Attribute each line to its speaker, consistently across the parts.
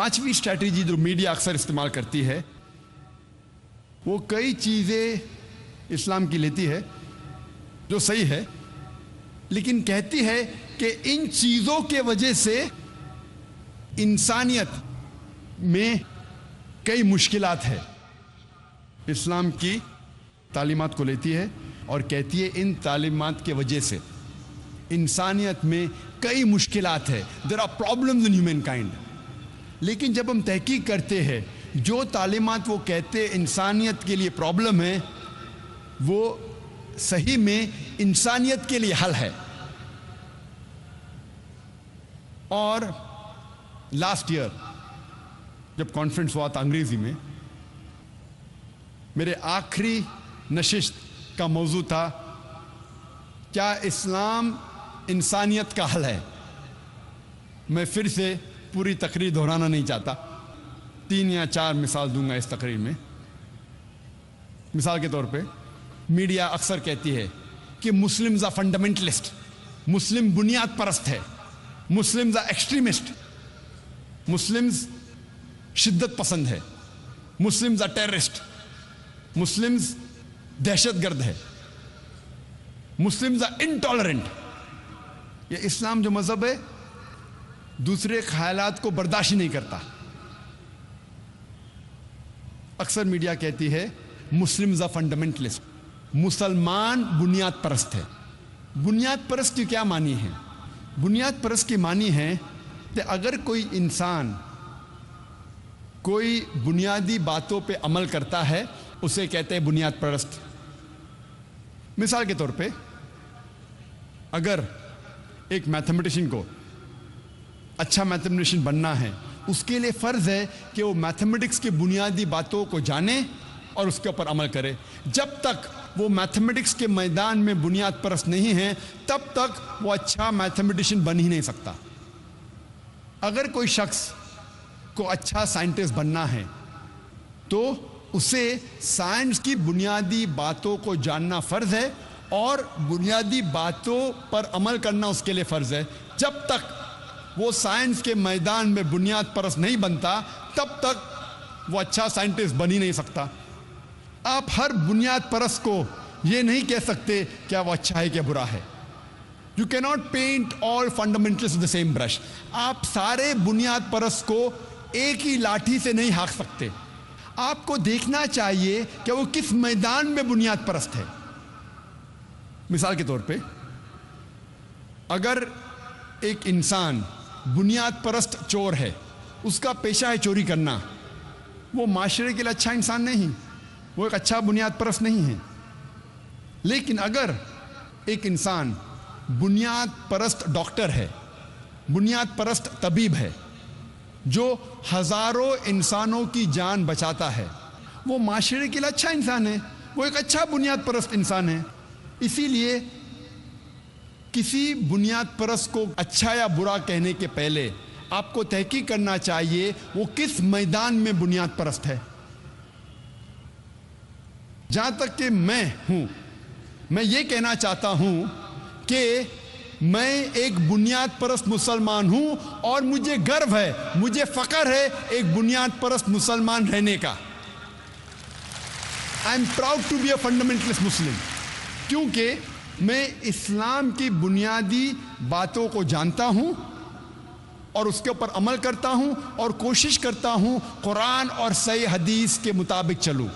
Speaker 1: پانچویں اسٹریٹجی جو میڈیا اکثر استعمال کرتی ہے، وہ کئی چیزیں اسلام کی لیتی ہے جو صحیح ہے، لیکن کہتی ہے کہ ان چیزوں کے وجہ سے انسانیت میں کئی مشکلات ہے۔ اسلام کی تعلیمات کو لیتی ہے اور کہتی ہے ان تعلیمات کے وجہ سے انسانیت میں کئی مشکلات ہے، there are problems in humankind. لیکن جب ہم تحقیق کرتے ہیں، جو تعلیمات وہ کہتے انسانیت کے لیے پرابلم ہے، وہ صحیح میں انسانیت کے لیے حل ہے۔ اور لاسٹ ایئر جب کانفرنس ہوا تھا انگریزی میں، میرے آخری نشست کا موضوع تھا کیا اسلام انسانیت کا حل ہے۔ میں پھر سے پوری تقریر دہرانا نہیں چاہتا، 3 یا 4 مثال دوں گا اس تقریر میں۔ مثال کے طور پہ میڈیا اکثر کہتی ہے کہ مسلمز آر فنڈامنٹلسٹ، مسلم بنیاد پرست ہے، مسلمز آر ایکسٹریمسٹ، مسلمز شدت پسند ہے، مسلمز آر ٹیررسٹ، مسلمز دہشت گرد ہے، مسلمز آر انٹالرنٹ۔ یہ اسلام جو مذہب ہے دوسرے خیالات کو برداشت نہیں کرتا۔ اکثر میڈیا کہتی ہے مسلمز آر فنڈامنٹلسٹ، مسلمان بنیاد پرست ہے۔ بنیاد پرست کی کیا معنی ہے؟ بنیاد پرست کی معنی ہے کہ اگر کوئی انسان کوئی بنیادی باتوں پہ عمل کرتا ہے اسے کہتے ہیں بنیاد پرست۔ مثال کے طور پہ اگر ایک میتھمیٹیشین کو اچھا میتھمیٹیشین بننا ہے، اس کے لیے فرض ہے کہ وہ میتھمیٹکس کی بنیادی باتوں کو جانے اور اس کے اوپر عمل کرے۔ جب تک وہ میتھمیٹکس کے میدان میں بنیاد پرست نہیں ہے تب تک وہ اچھا میتھمیٹیشین بن ہی نہیں سکتا۔ اگر کوئی شخص کو اچھا سائنٹسٹ بننا ہے تو اسے سائنس کی بنیادی باتوں کو جاننا فرض ہے اور بنیادی باتوں پر عمل کرنا اس کے لیے فرض ہے۔ جب تک وہ سائنس کے میدان میں بنیاد پرست نہیں بنتا تب تک وہ اچھا سائنٹسٹ بن ہی نہیں سکتا۔ آپ ہر بنیاد پرست کو یہ نہیں کہہ سکتے کیا وہ اچھا ہے کیا برا ہے۔ You cannot paint all fundamentalists with the same brush۔ آپ سارے بنیاد پرست کو ایک ہی لاٹھی سے نہیں ہانک سکتے۔ آپ کو دیکھنا چاہیے کہ وہ کس میدان میں بنیاد پرست ہے۔ مثال کے طور پہ اگر ایک انسان بنیاد پرست چور ہے، اس کا پیشہ ہے چوری کرنا، وہ معاشرے کے لیے اچھا انسان نہیں، وہ ایک اچھا بنیاد پرست نہیں ہے۔ لیکن اگر ایک انسان بنیاد پرست ڈاکٹر ہے، بنیاد پرست طبیب ہے، جو ہزاروں انسانوں کی جان بچاتا ہے، وہ معاشرے کے لیے اچھا انسان ہے، وہ ایک اچھا بنیاد پرست انسان ہے۔ اسی لیے کسی بنیاد پرست کو اچھا یا برا کہنے کے پہلے آپ کو تحقیق کرنا چاہیے وہ کس میدان میں بنیاد پرست ہے۔ جہاں تک کہ میں ہوں، میں یہ کہنا چاہتا ہوں کہ میں ایک بنیاد پرست مسلمان ہوں اور مجھے گرو ہے، مجھے فخر ہے ایک بنیاد پرست مسلمان رہنے کا۔ I am proud to be a fundamentalist Muslim، کیونکہ میں اسلام کی بنیادی باتوں کو جانتا ہوں اور اس کے اوپر عمل کرتا ہوں اور کوشش کرتا ہوں قرآن اور صحیح حدیث کے مطابق چلوں۔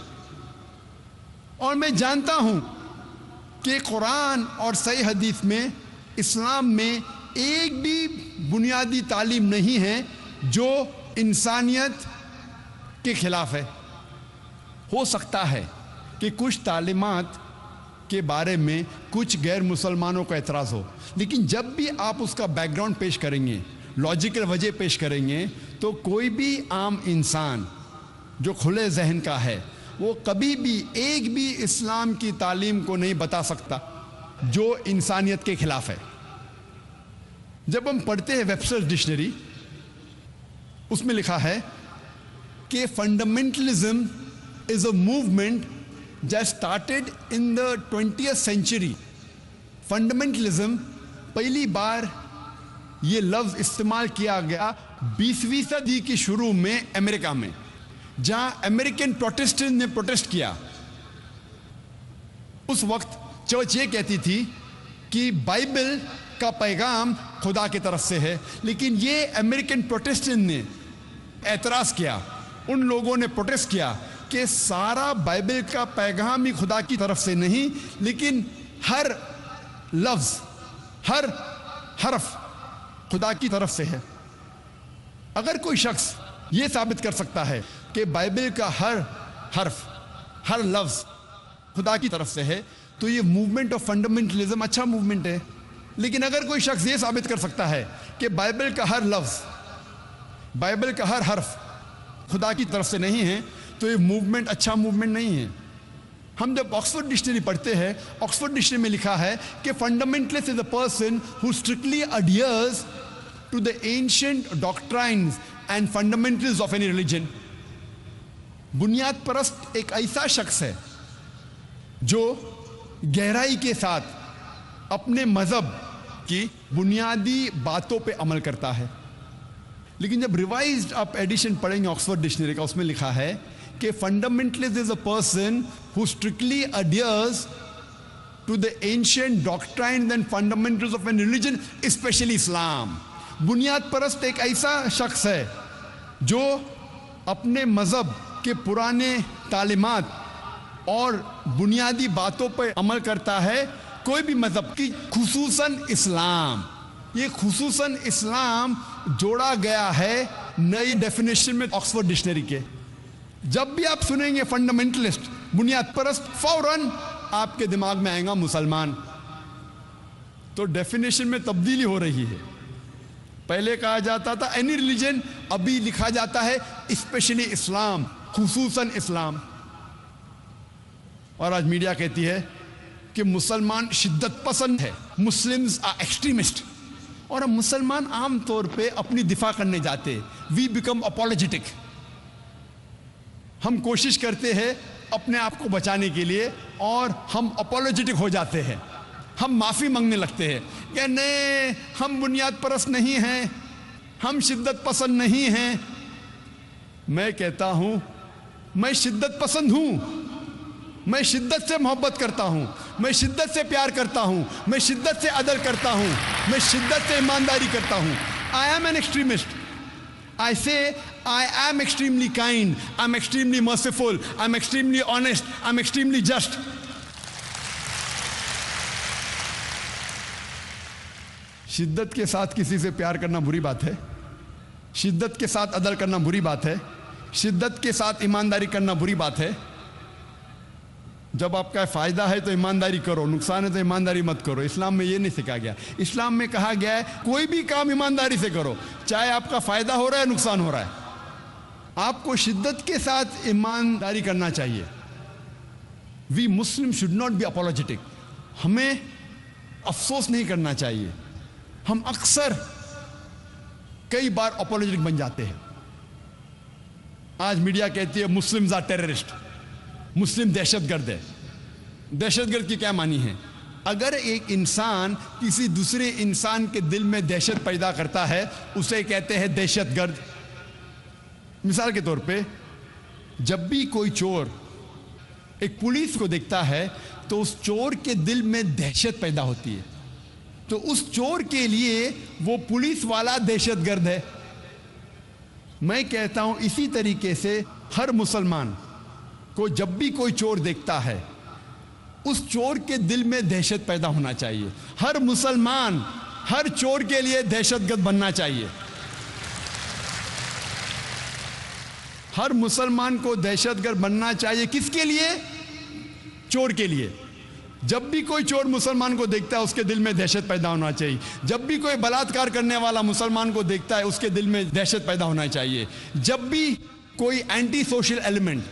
Speaker 1: اور میں جانتا ہوں کہ قرآن اور صحیح حدیث میں اسلام میں ایک بھی بنیادی تعلیم نہیں ہے جو انسانیت کے خلاف ہے۔ ہو سکتا ہے کہ کچھ تعلیمات کے بارے میں کچھ غیر مسلمانوں کا اعتراض ہو، لیکن جب بھی آپ اس کا بیک گراؤنڈ پیش کریں گے، لاجیکل وجہ پیش کریں گے، تو کوئی بھی عام انسان جو کھلے ذہن کا ہے وہ کبھی بھی ایک بھی اسلام کی تعلیم کو نہیں بتا سکتا جو انسانیت کے خلاف ہے۔ جب ہم پڑھتے ہیں ویبسٹر ڈکشنری، اس میں لکھا ہے کہ fundamentalism is a movement that started in the 20th century۔ Fundamentalism پہلی بار یہ لفظ استعمال کیا گیا 20ویں صدی کی شروع میں امریکہ میں، جہاں امریکن پروٹسٹنٹ نے پروٹسٹ کیا۔ اس وقت چرچ یہ کہتی تھی کہ بائبل کا پیغام خدا کی طرف سے ہے، لیکن یہ امریکن پروٹسٹنٹ نے اعتراض کیا، ان لوگوں نے پروٹسٹ کیا کہ سارا بائبل کا پیغام ہی خدا کی طرف سے نہیں، لیکن ہر لفظ، ہر حرف خدا کی طرف سے ہے۔ اگر کوئی شخص یہ ثابت کر سکتا ہے کہ بائبل کا ہر حرف، ہر لفظ خدا کی طرف سے ہے، تو یہ موومنٹ آف فنڈامنٹلزم اچھا موومنٹ ہے۔ لیکن اگر کوئی شخص یہ ثابت کر سکتا ہے کہ بائبل کا ہر لفظ، بائبل کا ہر حرف خدا کی طرف سے نہیں ہے، تو یہ موومنٹ اچھا موومنٹ نہیں ہے۔ ہم جب آکسفورڈ ڈکشنری پڑھتے ہیں، آکسفورڈ ڈکشنری میں لکھا ہے کہ fundamentalist is a person who strictly adheres to the ancient doctrines and fundamentals of any religion۔ بنیاد پرست ایک ایسا شخص ہے جو گہرائی کے ساتھ اپنے مذہب کی بنیادی باتوں پہ عمل کرتا ہے۔ لیکن جب ریوائزڈ آپ ایڈیشن پڑھیں گے آکسفورڈ ڈکشنری کا، اس میں لکھا ہے کہ fundamentalist is a person who strictly adheres to the ancient doctrines and fundamentals of any religion, especially Islam۔ بنیاد پرست ایک ایسا شخص ہے جو اپنے مذہب کے پرانے تعلیمات اور بنیادی باتوں پر عمل کرتا ہے، کوئی بھی مذہب کی، خصوصاً اسلام۔ یہ خصوصاً اسلام جوڑا گیا ہے نئی ڈیفینیشن میں آکسفورڈ ڈکشنری کے۔ جب بھی آپ سنیں گے فنڈامنٹلسٹ، بنیاد پرست، فوراً آپ کے دماغ میں آئے گا مسلمان۔ تو ڈیفینیشن میں تبدیلی ہو رہی ہے۔ پہلے کہا جاتا تھا اینی ریلیجن، ابھی لکھا جاتا ہے اسپیشلی اسلام، خصوصاً اسلام۔ اور آج میڈیا کہتی ہے کہ مسلمان شدت پسند ہے، مسلمز آر ایکسٹریمسٹ۔ اور ہم مسلمان عام طور پہ اپنی دفاع کرنے جاتے، وی بیکم اپولوجیٹک۔ ہم کوشش کرتے ہیں اپنے آپ کو بچانے کے لیے اور ہم اپولوجیٹک ہو جاتے ہیں، ہم معافی مانگنے لگتے ہیں کہ نہیں، ہم بنیاد پرست نہیں ہیں، ہم شدت پسند نہیں ہیں۔ میں کہتا ہوں میں شدت پسند ہوں، میں شدت سے محبت کرتا ہوں، میں شدت سے پیار کرتا ہوں، میں شدت سے عدل کرتا ہوں، میں شدت سے ایمانداری کرتا ہوں۔ I am an extremist۔ I say I am extremely kind, I'm extremely merciful, I'm extremely honest, I'm extremely just۔ شدت کے ساتھ کسی سے پیار کرنا بری بات ہے، شدت کے ساتھ عدل کرنا بری بات ہے، شدت کے ساتھ ایمانداری کرنا بری بات ہے۔ جب آپ کا فائدہ ہے تو ایمانداری کرو، نقصان ہے تو ایمانداری مت کرو۔ اسلام میں یہ نہیں سکھا گیا۔ اسلام میں کہا گیا ہے کوئی بھی کام ایمانداری سے کرو، چاہے آپ کا فائدہ ہو رہا ہے نقصان ہو رہا ہے۔ آپ کو شدت کے ساتھ ایمانداری کرنا چاہیے۔ We Muslim should not be apologetic. ہمیں افسوس نہیں کرنا چاہیے۔ ہم اکثر کئی بار اپولوجیٹک بن جاتے ہیں۔ آج میڈیا کہتی ہے مسلمز آر ٹیررسٹ، مسلم دہشت گرد ہے۔ دہشت گرد کی کیا معنی ہے؟ اگر ایک انسان کسی دوسرے انسان کے دل میں دہشت پیدا کرتا ہے، اسے کہتے ہیں دہشت گرد۔ مثال کے طور پہ جب بھی کوئی چور ایک پولیس کو دیکھتا ہے تو اس چور کے دل میں دہشت پیدا ہوتی ہے، تو اس چور کے لیے وہ پولیس والا دہشت گرد ہے۔ میں کہتا ہوں اسی طریقے سے ہر مسلمان کو جب بھی کوئی چور دیکھتا ہے، اس چور کے دل میں دہشت پیدا ہونا چاہیے۔ ہر مسلمان ہر چور کے لیے دہشت گرد بننا چاہیے۔ ہر مسلمان کو دہشت گرد بننا چاہیے۔ کس کے لیے؟ چور کے لیے۔ جب بھی کوئی چور مسلمان کو دیکھتا ہے اس کے دل میں دہشت پیدا ہونا چاہیے۔ جب بھی کوئی بلاತ್ಕಾರ کرنے والا مسلمان کو دیکھتا ہے اس کے دل میں دہشت پیدا ہونا چاہیے۔ جب بھی کوئی اینٹی سوشل ایلیمنٹ،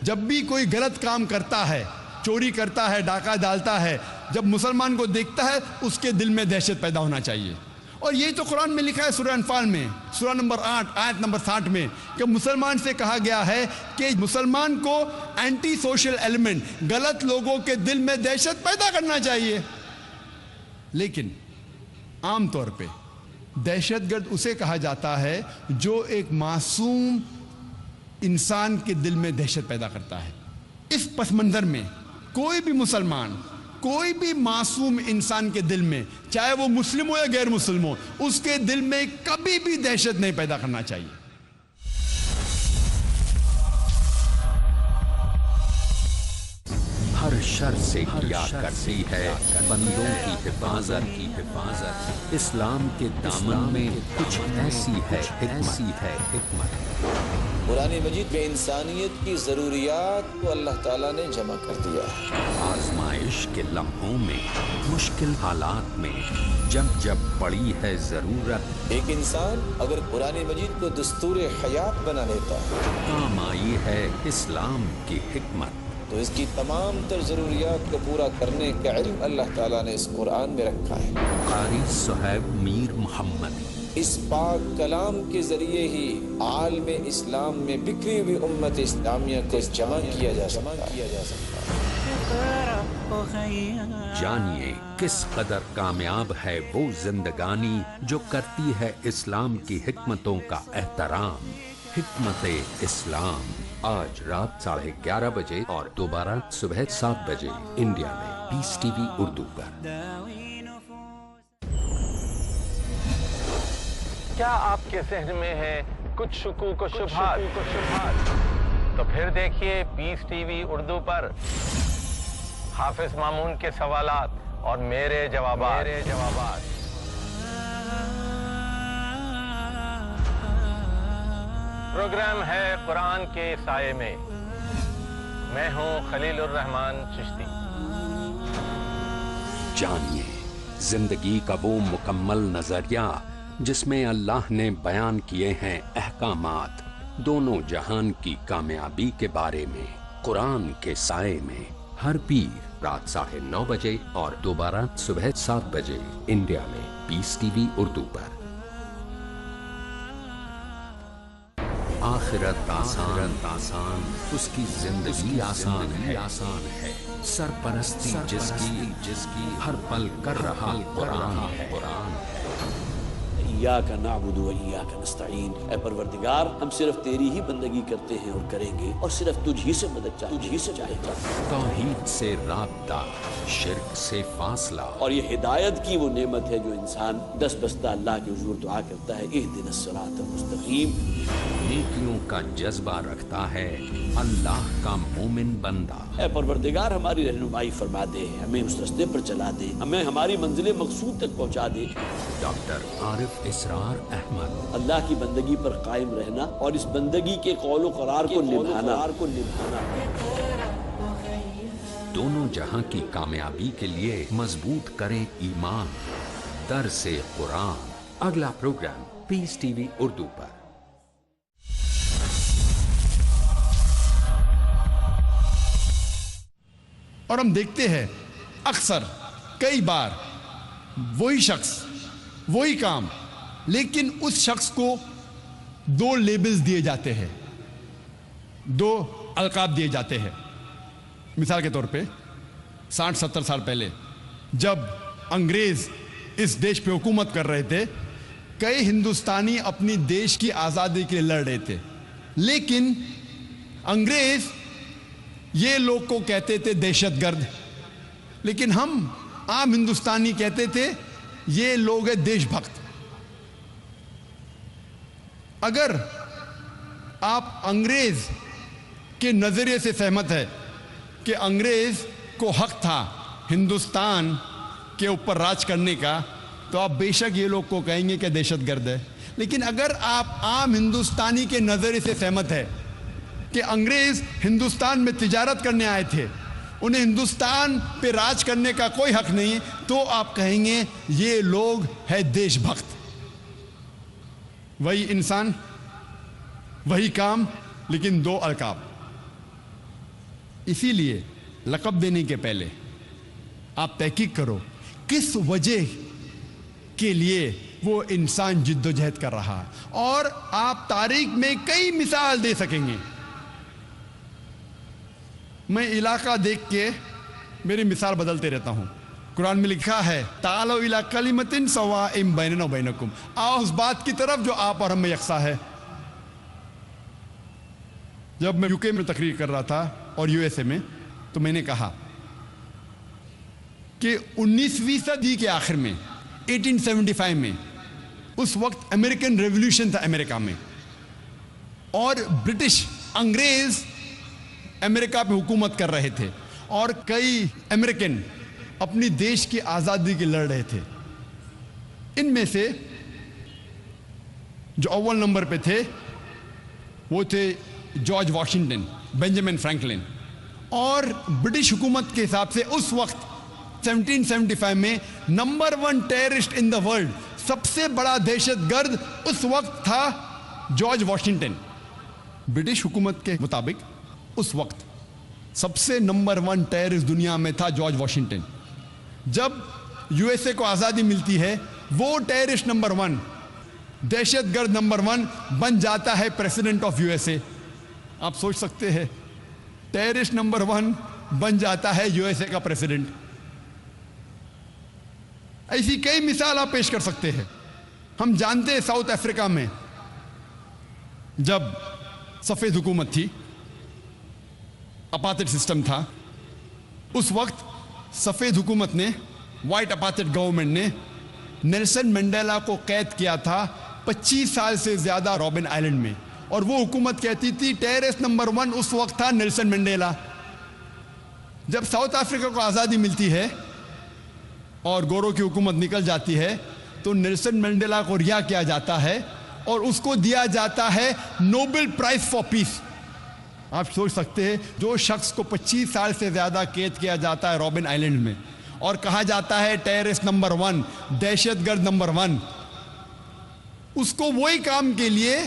Speaker 1: جب بھی کوئی غلط کام کرتا ہے، چوری کرتا ہے، ڈاکہ ڈالتا ہے، جب مسلمان کو دیکھتا ہے اس کے دل میں دہشت پیدا ہونا چاہیے۔ اور یہی تو قرآن میں لکھا ہے سورہ انفال میں، سورہ نمبر 8 آیت نمبر 60 میں، کہ مسلمان سے کہا گیا ہے کہ مسلمان کو اینٹی سوشل ایلیمنٹ، غلط لوگوں کے دل میں دہشت پیدا کرنا چاہیے۔ لیکن عام طور پہ دہشت گرد اسے کہا جاتا ہے جو ایک معصوم انسان کے دل میں دہشت پیدا کرتا ہے۔ اس پس منظر میں کوئی بھی مسلمان، کوئی بھی معصوم انسان کے دل میں، چاہے وہ مسلم ہو یا غیر مسلم ہو، اس کے دل میں کبھی بھی دہشت نہیں پیدا کرنا چاہیے۔
Speaker 2: ہر شر سے کیا کرتی ہے بندوں کی حفاظت، اسلام کے دامن میں کچھ ایسی ہے حکمت۔
Speaker 3: قرآن مجید میں انسانیت کی ضروریات کو اللہ تعالیٰ نے جمع کر دیا ہے۔
Speaker 2: آزمائش کے لمحوں میں، مشکل حالات میں، جب پڑی ہے ضرورت،
Speaker 3: ایک انسان اگر قرآن مجید کو دستور حیات بنا لیتا ہے،
Speaker 2: کام آئی ہے اسلام کی حکمت۔
Speaker 3: تو اس کی تمام تر ضروریات کو پورا کرنے کا علم اللہ تعالیٰ نے اس قرآن میں رکھا ہے۔
Speaker 2: قاری صہیب میر محمد
Speaker 3: اس پاک کلام کے ذریعے ہی عالم اسلام میں بکھری ہوئی امت اسلامیہ کو جمع کیا جا سکتا ہے۔
Speaker 2: جانیے کس قدر کامیاب ہے وہ زندگانی جو کرتی ہے اسلام کی حکمتوں کا احترام۔ حکمت اسلام، آج رات 11:30 بجے اور دوبارہ صبح 7 بجے انڈیا میں پیس ٹی وی اردو پر۔
Speaker 4: کیا آپ کے ذہن میں ہے کچھ شکوک و شبہات؟ تو پھر دیکھیے پیس ٹی وی اردو پر حافظ مامون کے سوالات اور میرے جوابات۔ پروگرام ہے قرآن کے سائے میں۔ میں ہوں خلیل الرحمان چشتی۔
Speaker 2: جانیے زندگی کا وہ مکمل نظریہ جس میں اللہ نے بیان کیے ہیں احکامات، دونوں جہان کی کامیابی کے بارے میں، قرآن کے سائے میں، ہر پیر رات 9:30 بجے اور دوبارہ صبح 7 بجے انڈیا میں پیس ٹی وی اردو پر۔ آخرت آسان، اس کی زندگی آسان ہے، سرپرستی جس کی ہر پل کر رہا قرآن ہے۔
Speaker 5: ایاک نعبد و ایاک نستعین، اے پروردگار ہم صرف تیری ہی بندگی کرتے ہیں اور کریں گے، اور صرف تجھ ہی سے مدد چاہتے ہیں۔
Speaker 2: توحید سے رابطہ، شرک سے فاصلہ،
Speaker 5: اور یہ ہدایت کی وہ نعمت ہے جو انسان دس بستہ اللہ کے حضور دعا کرتا ہے، اہدنا الصراط المستقیم۔
Speaker 2: نیکیوں کا جذبہ رکھتا ہے اللہ کا مومن بندہ۔
Speaker 5: اے پروردگار ہماری رہنمائی فرما دے، ہمیں اس رستے پر چلا دے، ہمیں ہماری منزل مقصود تک پہنچا دے۔
Speaker 2: ڈاکٹر عارف اسرار احمد۔
Speaker 5: اللہ کی بندگی پر قائم رہنا اور اس بندگی کے قول و قرار کو نبھانا۔
Speaker 2: دونوں جہاں کی کامیابی کے لیے مضبوط کریں ایمان۔ درس قرآن، اگلا پروگرام پیس ٹی وی اردو پر۔
Speaker 1: اور ہم دیکھتے ہیں اکثر کئی بار وہی شخص وہی کام، لیکن اس شخص کو دو لیبلز دیے جاتے ہیں، دو القاب دیے جاتے ہیں۔ مثال کے طور پہ 60-70 سال پہلے جب انگریز اس دیش پہ حکومت کر رہے تھے، کئی ہندوستانی اپنی دیش کی آزادی کے لیے لڑ رہے تھے، لیکن انگریز یہ لوگ کو کہتے تھے دہشت گرد، لیکن ہم عام ہندوستانی کہتے تھے یہ لوگ ہیں دیش بھکت۔ اگر آپ انگریز کے نظریے سے سہمت ہے کہ انگریز کو حق تھا ہندوستان کے اوپر راج کرنے کا، تو آپ بے شک یہ لوگ کو کہیں گے کہ دہشت گرد ہے۔ لیکن اگر آپ عام ہندوستانی کے نظریے سے سہمت ہے کہ انگریز ہندوستان میں تجارت کرنے آئے تھے، انہیں ہندوستان پہ راج کرنے کا کوئی حق نہیں، تو آپ کہیں گے یہ لوگ ہے دیش بھکت۔ وہی انسان، وہی کام، لیکن دو القاب۔ اسی لیے لقب دینے کے پہلے آپ تحقیق کرو کس وجہ کے لیے وہ انسان جد و جہد کر رہا، اور آپ تاریخ میں کئی مثال دے سکیں گے۔ میں علاقہ دیکھ کے میری مثال بدلتے رہتا ہوں۔ قرآن میں لکھا ہے تعالوا الی کلمۃ سواء بیننا وبینکم، آؤ اس بات کی طرف جو آپ اور ہم میں یکساں ہے۔ جب میں UK میں تقریر کر رہا تھا اور USA میں، تو میں نے کہا کہ 19ویں صدی کے آخر میں 1875 میں اس وقت امریکن ریولیوشن تھا امریکہ میں، اور برٹش انگریز امریکہ پہ حکومت کر رہے تھے، اور کئی امریکن اپنی دیش کی آزادی کے لڑ رہے تھے۔ ان میں سے جو اول نمبر پہ تھے وہ تھے جارج واشنگٹن، بینجامن فرینکلن، اور برٹش حکومت کے حساب سے اس وقت 1775 میں number 1 terrorist in the world, سب سے بڑا دہشت گرد اس وقت تھا جارج واشنگٹن۔ برٹش حکومت کے مطابق اس وقت سب سے نمبر 1 ٹیررسٹ دنیا میں تھا جارج واشنگٹن۔ جب USA کو آزادی ملتی ہے، وہ ٹیررسٹ نمبر 1، دہشت گرد نمبر 1 بن جاتا ہے پریزیڈنٹ آف USA۔ آپ سوچ سکتے ہیں، ٹیررسٹ نمبر 1 بن جاتا ہے USA کا پریزیڈنٹ۔ ایسی کئی مثال آپ پیش کر سکتے ہیں۔ ہم جانتے ہیں ساؤتھ افریقہ میں جب سفید حکومت تھی، اپارٹھائڈ سسٹم تھا، اس وقت سفید حکومت نے، وائٹ اپارٹھائڈ گورنمنٹ نے نیلسن منڈیلا کو قید کیا تھا 25 سال سے زیادہ رابن آئلینڈ میں، اور وہ حکومت کہتی تھی ٹیررسٹ نمبر 1 اس وقت تھا نیلسن منڈیلا۔ جب ساؤتھ افریقہ کو آزادی ملتی ہے اور گوروں کی حکومت نکل جاتی ہے، تو نیلسن منڈیلا کو رہا کیا جاتا ہے اور اس کو دیا جاتا ہے نوبل پرائز فار پیس۔ آپ سوچ سکتے ہیں، جو شخص کو 25 سال سے زیادہ قید کیا جاتا ہے رابن آئلینڈ میں، اور کہا جاتا ہے ٹیررسٹ نمبر 1، دہشت گرد نمبر 1، اس کو وہی کام کے لیے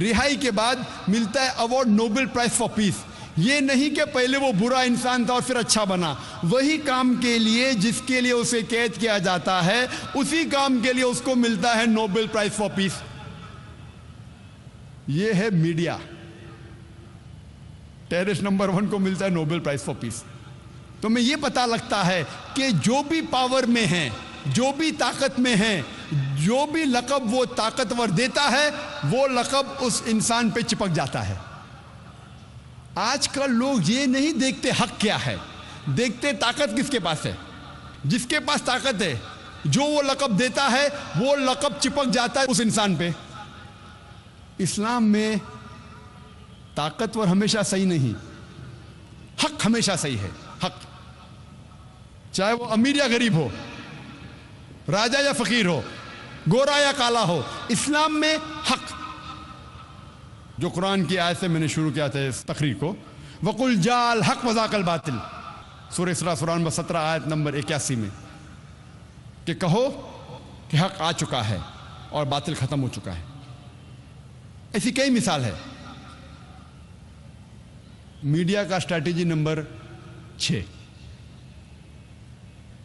Speaker 1: رہائی کے بعد ملتا ہے ایوارڈ نوبل پرائز فار پیس۔ یہ نہیں کہ پہلے وہ برا انسان تھا اور پھر اچھا بنا، وہی کام کے لیے جس کے لیے اسے قید کیا جاتا ہے، اسی کام کے لیے اس کو ملتا ہے نوبل پرائز فار پیس۔ یہ ہے میڈیا، ٹیررسٹ نمبر 1 کو ملتا ہے نوبل پرائز فار پیس۔ تو میں یہ پتہ لگتا ہے کہ جو بھی پاور میں ہیں، جو بھی طاقت میں ہیں، جو بھی لقب وہ طاقتور دیتا ہے، وہ لقب اس انسان پہ چپک جاتا ہے۔ آج کل لوگ یہ نہیں دیکھتے حق کیا ہے، دیکھتے طاقت کس کے پاس ہے۔ جس کے پاس طاقت ہے، جو وہ لقب دیتا ہے، وہ لقب چپک جاتا ہے اس انسان پہ۔ اسلام میں طاقتور ہمیشہ صحیح نہیں، حق ہمیشہ صحیح ہے۔ حق، چاہے وہ امیر یا غریب ہو، راجا یا فقیر ہو، گورا یا کالا ہو، اسلام میں حق۔ جو قرآن کی آیت سے میں نے شروع کیا تھا اس تقریر کو، وَقُلْ جَاءَ الْحَقُّ وَزَهَقَ الْبَاطِلُ، سورہ اسراء سورہ نمبر 17 آیت نمبر 81 میں، کہ کہو کہ حق آ چکا ہے اور باطل ختم ہو چکا ہے۔ ایسی کئی مثال ہے۔ میڈیا کا اسٹریٹجی نمبر 6،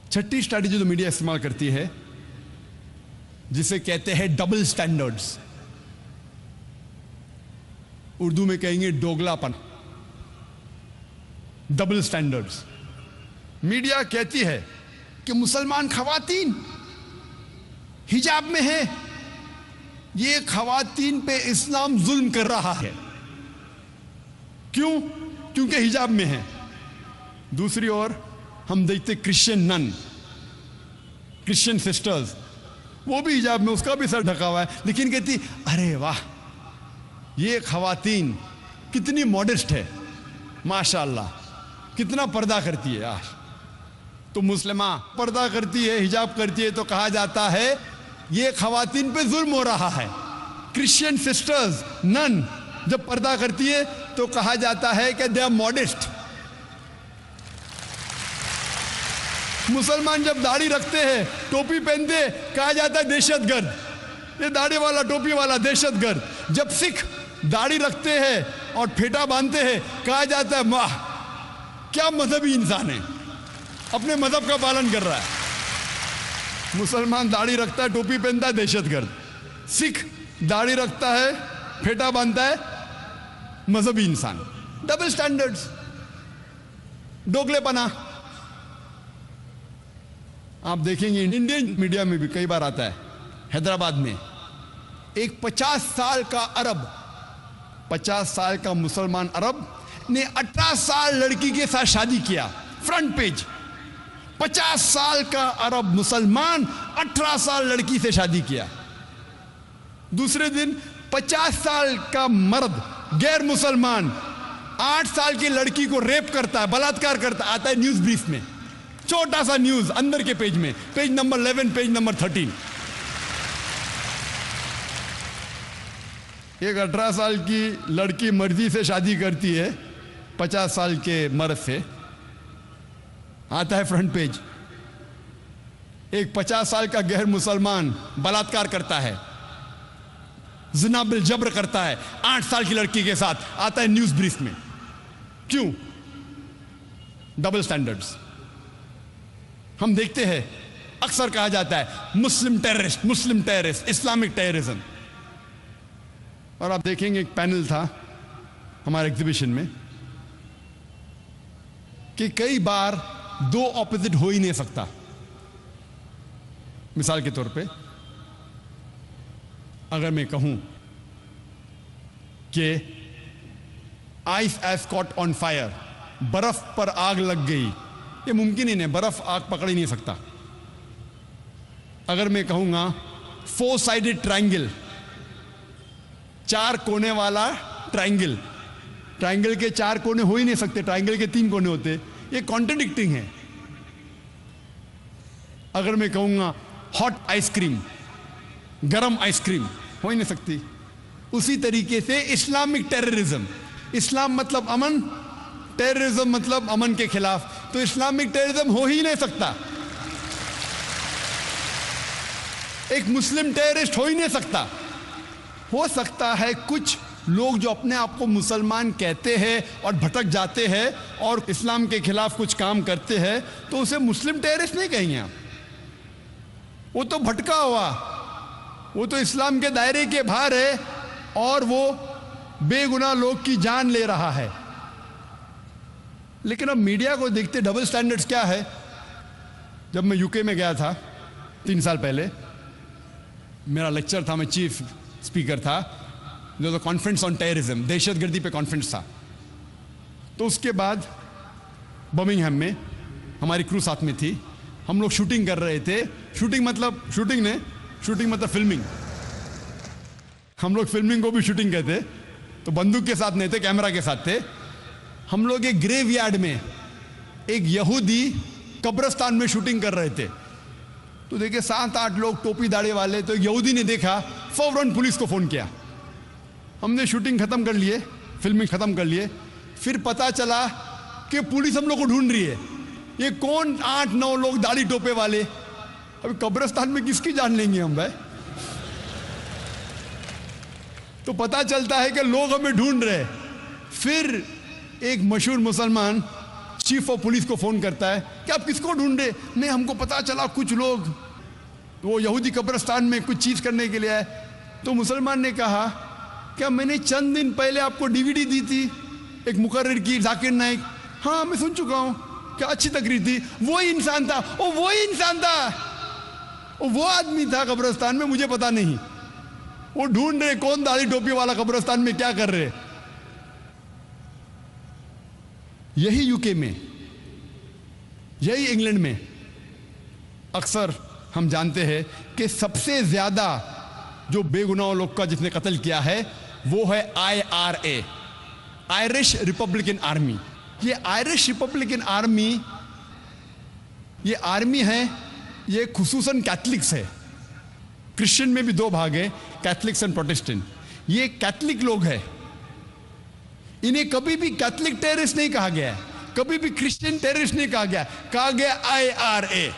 Speaker 1: چھٹی اسٹریٹجی جو میڈیا استعمال کرتی ہے، جسے کہتے ہیں ڈبل سٹینڈرڈز، اردو میں کہیں گے دوگلا پن، ڈبل سٹینڈرڈز۔ میڈیا کہتی ہے کہ مسلمان خواتین حجاب میں ہیں، یہ خواتین پہ اسلام ظلم کر رہا ہے۔ کیوں؟ کیونکہ حجاب میں ہیں۔ دوسری اور ہم دیکھتے کرسچن نن، کرسچن سسٹرز، وہ بھی حجاب میں، اس کا بھی سر ڈھکا ہوا ہے، لیکن کہتی ارے واہ، یہ خواتین کتنی ماڈسٹ ہے، ماشاءاللہ، کتنا پردہ کرتی ہے۔ آج تو مسلمہ پردہ کرتی ہے، حجاب کرتی ہے، تو کہا جاتا ہے یہ خواتین پہ ظلم ہو رہا ہے۔ کرسچین سسٹرز، نن جب پردہ کرتی ہے تو کہا جاتا ہے کہ دے آر ماڈسٹ۔ مسلمان جب داڑھی رکھتے ہیں، ٹوپی پہنتے ہیں، کہا جاتا ہے دہشت گرد، یہ داڑھی والا ٹوپی والا دہشت گرد۔ جب سکھ داڑھی رکھتے ہیں اور پھیٹا باندھتے ہیں، کہا جاتا ہے واہ کیا مذہبی انسان ہے، اپنے مذہب کا پالن کر رہا ہے۔ مسلمان داڑھی رکھتا ہے، ٹوپی پہنتا ہے، دہشت گرد۔ سکھ داڑھی رکھتا ہے، پھیٹا باندھتا ہے، مذہبی انسان۔ ڈبل سٹینڈرڈز، دوگلے پنا۔ آپ دیکھیں گے انڈین میڈیا میں بھی کئی بار آتا ہے، حیدرآباد میں ایک 50 سال کا عرب، 50 سال کا مسلمان عرب نے 18 سال لڑکی کے ساتھ شادی کیا، فرنٹ پیج 50 سال کا عرب مسلمان 18 سال لڑکی سے شادی کیا۔ دوسرے دن 50 سال کا مرد غیر مسلمان 8 سال کی لڑکی کو ریپ کرتا ہے، بلاತ್ಕಾರ کرتا ہے، آتا ہے نیوز بریف میں، چھوٹا سا نیوز اندر کے پیج میں، پیج نمبر 11 پیج نمبر 13۔ ایک 18 سال کی لڑکی مرضی سے شادی کرتی ہے 50 سال کے مرد سے، آتا ہے فرنٹ پیج۔ ایک 50 سال کا غیر مسلمان بلاತ್ಕಾರ کرتا ہے، زنا بالجبر کرتا ہے 8 سال کی لڑکی کے ساتھ، آتا ہے نیوز بریف میں۔ کیوں؟ Double standards. ہم دیکھتے ہیں اکثر کہا جاتا ہے مسلم ٹیررسٹ، مسلم ٹیررسٹ، اسلامک ٹیررزم۔ اور آپ دیکھیں گے ایک پینل تھا ہمارے ایگزیبیشن میں کہ کئی بار دو اپوزٹ ہو ہی نہیں سکتا۔ مثال کے طور پہ اگر میں کہوں کہ ice is caught on fire, برف پر آگ لگ گئی، یہ ممکن ہی نہیں، برف آگ پکڑ ہی نہیں سکتا۔ اگر میں کہوں گا 4 سائیڈڈ ٹرائنگل، 4 کونے والا ٹرائنگل، ٹرائنگل کے 4 کونے ہو ہی نہیں سکتے، ٹرائنگل کے 3 کونے ہوتے، یہ کانٹرڈکٹنگ ہے۔ اگر میں کہوں گا ہاٹ آئس کریم، گرم آئس کریم، ہو ہی نہیں سکتی۔ اسی طریقے سے اسلامک ٹیررزم، اسلام مطلب امن، ٹیررزم مطلب امن کے خلاف، تو اسلامک ٹیررزم ہو ہی نہیں سکتا۔ ایک مسلم ٹیررسٹ ہو ہی نہیں سکتا۔ ہو سکتا ہے کچھ لوگ جو اپنے آپ کو مسلمان کہتے ہیں اور بھٹک جاتے ہیں اور اسلام کے خلاف کچھ کام کرتے ہیں، تو اسے مسلم ٹیررسٹ نہیں کہیں گے آپ، وہ تو بھٹکا ہوا، وہ تو اسلام کے دائرے کے باہر ہے اور وہ بے گناہ لوگ کی جان لے رہا ہے۔ لیکن اب میڈیا کو دیکھتے ڈبل سٹینڈرڈز کیا ہے۔ جب میں UK میں گیا تھا 3 سال پہلے، میرا لیکچر تھا، میں چیف اسپیکر تھا، جو کانفرنس آن ٹیررزم، دہشت گردی پہ کانفرنس تھا۔ تو اس کے بعد برمنگھم میں ہماری کرو ساتھ میں تھی، ہم لوگ شوٹنگ کر رہے تھے۔ شوٹنگ مطلب فلمنگ، ہم لوگ فلمنگ کو بھی شوٹنگ کہتے، تو بندوق کے ساتھ نہیں تھے، کیمرہ کے ساتھ تھے۔ ہم لوگ ایک گریو یارڈ میں ایک یہودی قبرستان میں شوٹنگ کر رہے تھے، تو دیکھیں 7-8 لوگ ٹوپی داڑھی والے، تو یہودی نے دیکھا، فوراً پولیس کو فون کیا۔ ہم نے شوٹنگ ختم کر لیے، فلمنگ ختم کر لیے، پھر پتا چلا کہ پولیس ہم لوگ کو ڈھونڈ رہی ہے، یہ کون 8-9 لوگ داڑھی ٹوپے والے، ابھی قبرستان میں کس کی جان لیں گے ہم بھائی؟ تو پتا چلتا ہے کہ لوگ ہمیں ڈھونڈ رہے۔ پھر ایک مشہور مسلمان چیف آف پولیس کو فون کرتا ہے کہ آپ کس کو ڈھونڈ رہے؟ نہیں، ہم کو پتا چلا کچھ لوگ وہ یہودی قبرستان میں کچھ چیز کرنے کے لیے آئے۔ تو مسلمان نے کہا کیا میں نے چند دن پہلے آپ کو DVD دی تھی ایک مقرر کی، ذاکر نائک؟ ہاں میں سن چکا ہوں، کیا اچھی تقریر تھی، وہی انسان تھا، وہی انسان تھا، وہ آدمی تھا قبرستان میں، مجھے پتا نہیں۔ وہ ڈھونڈ رہے کون داڑھی ٹوپی والا قبرستان میں کیا کر رہے۔ یہی UK میں، یہی انگلینڈ میں اکثر ہم جانتے ہیں کہ سب سے زیادہ جو بے گناہ لوگ کا جس نے قتل کیا ہے وہ ہے IRA، آئرش ریپبلکن آرمی۔ یہ آئرش ریپبلکن آرمی، یہ آرمی ہے، یہ خصوصاً کیتھلکس ہے۔ کرسچن میں بھی 2 بھاگ ہیں، کیتھلکس اینڈ پروٹسٹنٹ۔ یہ کیتھلک لوگ ہیں، انہیں کبھی بھی کیتھلک ٹیررسٹ نہیں کہا گیا ہے، کبھی بھی کرسچن ٹیررسٹ نہیں کہا گیا، کہا گیا IRA،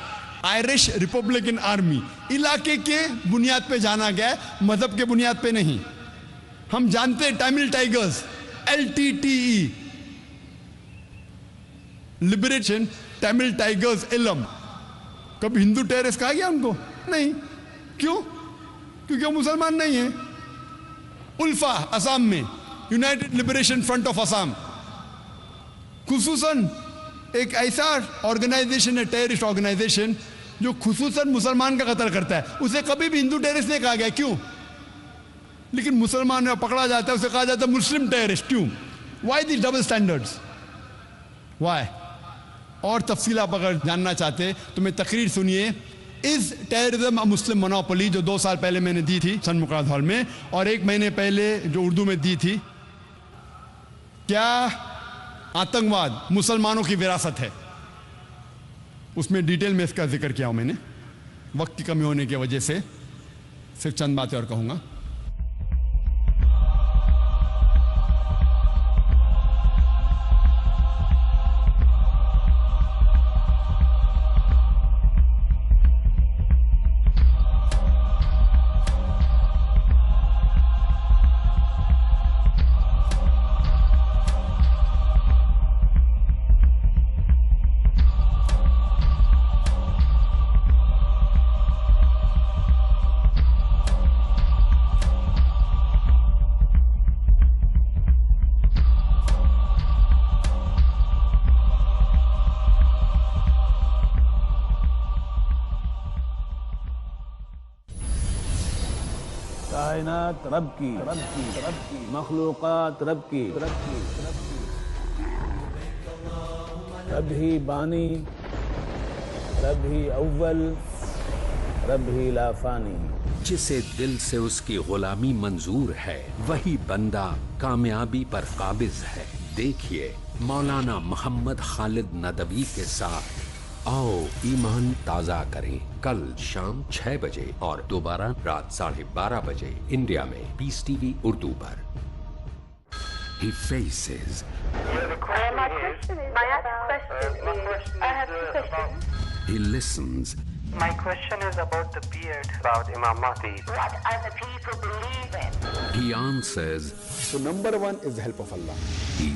Speaker 1: آئرش ریپبلکن آرمی۔ علاقے کے بنیاد پہ جانا گیا ہے، مذہب کے بنیاد پہ نہیں۔ ہم جانتے ہیں Tamil tigers, LTTE، liberation Tamil tigers علم، کبھی ہندو ٹیررسٹ کہا گیا ان کو؟ نہیں۔ کیوں؟ کیونکہ وہ مسلمان نہیں ہیں۔ الفا آسام میں، United liberation front of Assam, خصوصاً ایک ایسا آرگنائزیشن ہے، ٹیررسٹ آرگنائزیشن جو خصوصاً مسلمان کا قتل کرتا ہے اسے کبھی بھی ہندو ٹیررسٹ نہیں کہا گیا. کیوں؟ لیکن مسلمان پکڑا جاتا ہے اسے کہا جاتا ہے مسلم ٹیررسٹ. کیوں؟ وائی دی ڈبل اسٹینڈرڈز؟ وائی؟ اور تفصیل آپ اگر جاننا چاہتے تو میں تقریر سنیے is terrorism a Muslim monopoly جو 2 سال پہلے میں نے دی تھی سن مقراظ ہال میں, اور 1 مہینے پہلے جو اردو میں دی تھی. کیا آتنکواد مسلمانوں کی وراثت ہے؟ اس میں ڈیٹیل میں اس کا ذکر کیا ہوں میں نے, وقت کی کمی ہونے کی وجہ سے صرف چند باتیں اور کہوں گا.
Speaker 5: کائنات رب کی, مخلوقات رب کی, رب ہی بانی, رب ہی اول, رب ہی لا فانی.
Speaker 2: جسے دل سے اس کی غلامی منظور ہے وہی بندہ کامیابی پر قابض ہے. دیکھیے مولانا محمد خالد ندوی کے ساتھ آؤ ایمان تازہ کریں, کل شام 6 بجے اور دوبارہ رات 12:30 بجے انڈیا میں پیس ٹی وی اردو پر. He faces. He listens.
Speaker 6: My question is about the beard, about Imam Mahdi.
Speaker 7: What other people believe in.
Speaker 2: He answers.
Speaker 1: So number 1 is the help of Allah.
Speaker 2: He